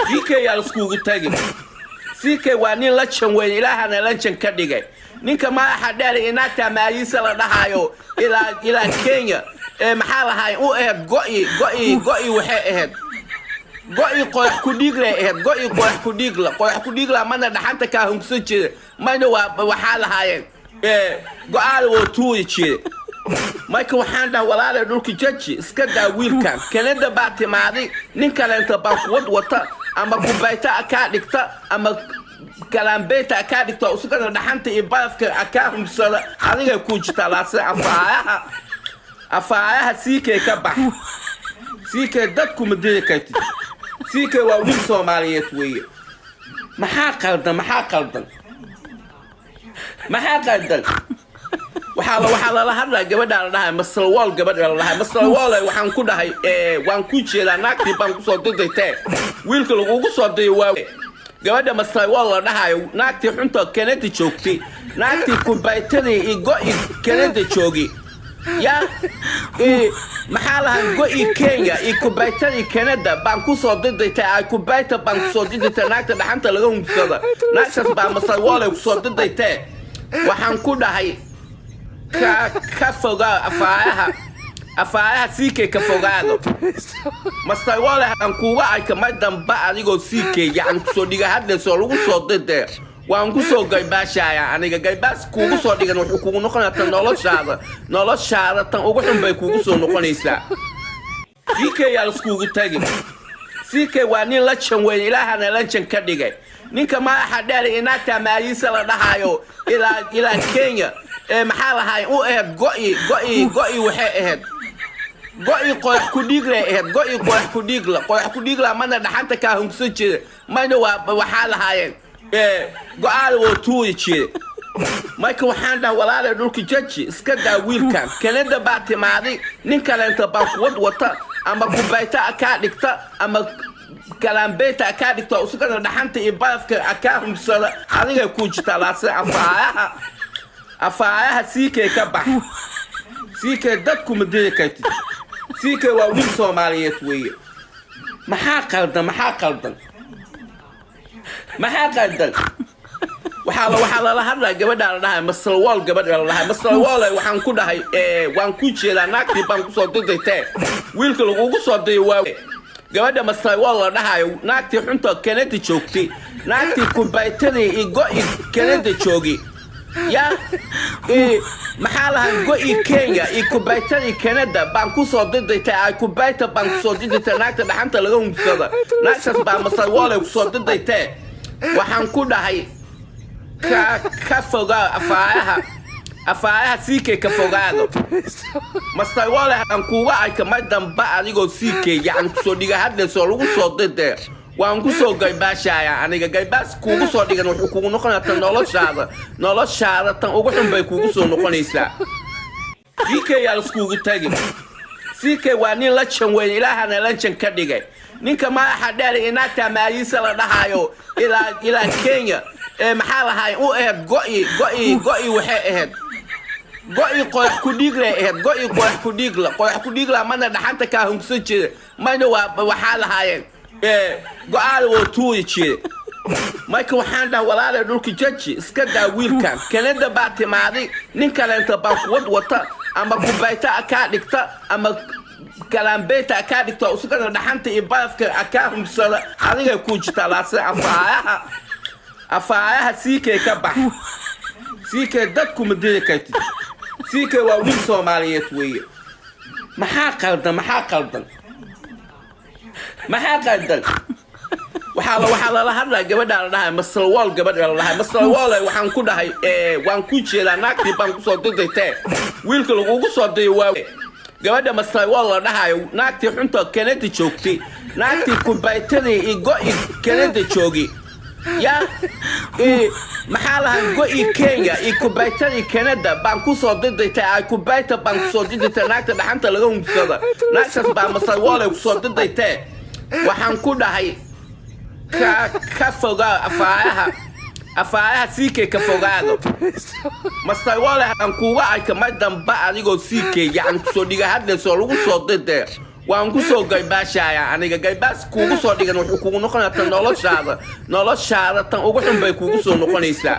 siikay yaa iskugu tagi siikay waa nin la jan weyn ilaahana la jan ka dhigay ninka madaxa dheer inaagta maayiisa la dhahayo ilaa Kenya maxaa lahayn u eed go'i waxay ahayd go'i qox ku dhiigle ahayd go'i qox ku dhiigla mana dhaxanta ka hungsan jiray mayna waxaa lahaayeen go'aal oo tuuyi jiray marka waxaan dhahay walaal dhulka jaji iska daa wiilkan Canada baa timaaday nin kale inta baa ku wata ama ku bayta ka dhigta ama kalambeeta ka dhigta usugada dhaxanta iyo baafka ka humsada adiga ku jirta laase afaayaha siikay ka bax siikay dadku madina kayti siikay waa wiil Soomaaliyeed weeye maxaa qaldan waxaa la hadlaa gabadha la dhahay masalwal gabadha la dhahay masalwal waxaan ku dhahay waan ku jeedaa naagtii baan ku soo didaytay wiilka lagu soo diray waa gabadha masalwal la dhahay naagtii xunta Canada joogtay naagtii ku baytadii iyo go'i Canada joogi ya maxaa lahan go'i Kenya iyo ku baytadii Canada baan ku soo didaytay ay ku bayta baan ku soo didaytay naagta dhaxanta laga humsada naagtaas baa masalwal ku soo didaytay waxaan ku dhahay ka fogaa afaayaha siikay ka fogaado mastay walaah aan kuuga ay kama damba adigoo siikay yacan ku soo dhiga hadlayso lagu soo didee waan ku soo gaybaashaya aniga gaybaas kuugu soo dhigan wuxuu kugu noqonayaa noloshaada tan ugu xun bay kuugu soo noqonaysaa siikay yaa iskugu tagi siikay waa nin la jan weyn ilaahana la jan ka dhigay ninka madaxa dheer inaagta maayiisa la dhahayo ilaa Kenya maxaa lahayn u eed go'i waxay ahayd go'i qox ku dhiigla mana dhaxanta ka hungsan jiray mayna waxaa lahaayeen go'aal oo tuuyi jiray marka waxaan dhahay walaal dhulka jaji iska daa wiilkan Canada baa timaaday nin kale inta baa ku wata ama ku bayta ka dhigta ama kalambeeta ka dhigta usugada dhaxanta iyo baafka ka humsada adiga ku jirta laase afaayaha siikay ka bax siikay dadku madina kayti siikay waa wiil Soomaaliyeed weeye maxaa qaldan waxaa la hadlaa gabadha la dhahay masalwal gabadha la dhahay masalwal waxaan ku dhahay waan ku jeedaa naagtii baan ku soo didaytay wiilka lagu soo diray waa gabadha masalwal la dhahayo naagtii xunta Canada joogtay naagtii ku baytadii iyo go'i Canada joogi ya maxaa lahan go'i Kenya iyo ku baytadii Canada baan ku soo didaytay ay ku bayta baan ku soo didaytay naagta dhaxanta laga humsada naagtaas baa masalwal ku soo didaytay waxaan ku dhahay ka fogaa afaayaha siikay ka fogaado mastay walaah aan kuuga ay kama damba adigoo siikay yacan ku soo dhiga hadlayso lagu soo didee waan ku soo gaybaashaya aniga gaybaas kuugu soo dhigan wuxuu kugu noqonayaa noloshaada tan ugu xun bay kuugu soo noqonaysaa siikay yaa iskugu tagi siikay waa nin la jan weyn ilaahana la jan ka dhigay ninka madaxa dheer inaagta maayiisa la dhahayo ilaa Kenya maxaa lahayn u eed go'i waxay ahayd go'i qox ku dhiigla mana dhaxanta ka hungsan jiray mayna waxaa lahaayeen go'aal oo tuuyi jiray marka waxaan dhahay walaal dhulka jaji iska daa wiilkan Canada baa timaaday nin kale inta baa ku wata ama ku bayta ka dhigta ama kalambeeta ka dhigta usugada dhaxanta iyo baafka ka humsada adiga ku jirta laase afaayaha siikay ka bax siikay dadku madina kayti siikay waa wiil Soomaaliyeed weeye maxaa qaldan waxaa la hadlaa gabadha la dhahay masalwal gabadha la dhahay masalwal waxaan ku dhahay waan ku jeedaa naagtii baan ku soo didaytay wiilka lagu soo diray waa gabadha masalwal la dhahayo naagtii xunta Canada joogtay naagtii ku baytadii iyo go'i Canada joogi ya maxaa lahan go'i Kenya iyo ku baytadii Canada baan ku soo didaytay ay ku bayta baan ku soo didaytay naagta dhaxanta laga humsada naagtaas baa masalwal ku soo didaytay waxaan ku dhahay ka fogaa afaayaha siikay ka fogaado mastay walaah aan kuuga ay kama damba adigoo siikay yacan ku soo dhiga hadlayso lagu soo didee waan ku soo gaybaashaya aniga gaybaas kuugu soo dhigan wuxuu kugu noqonayaa tan noloshaada tan ugu xun bay kuugu soo noqonaysaa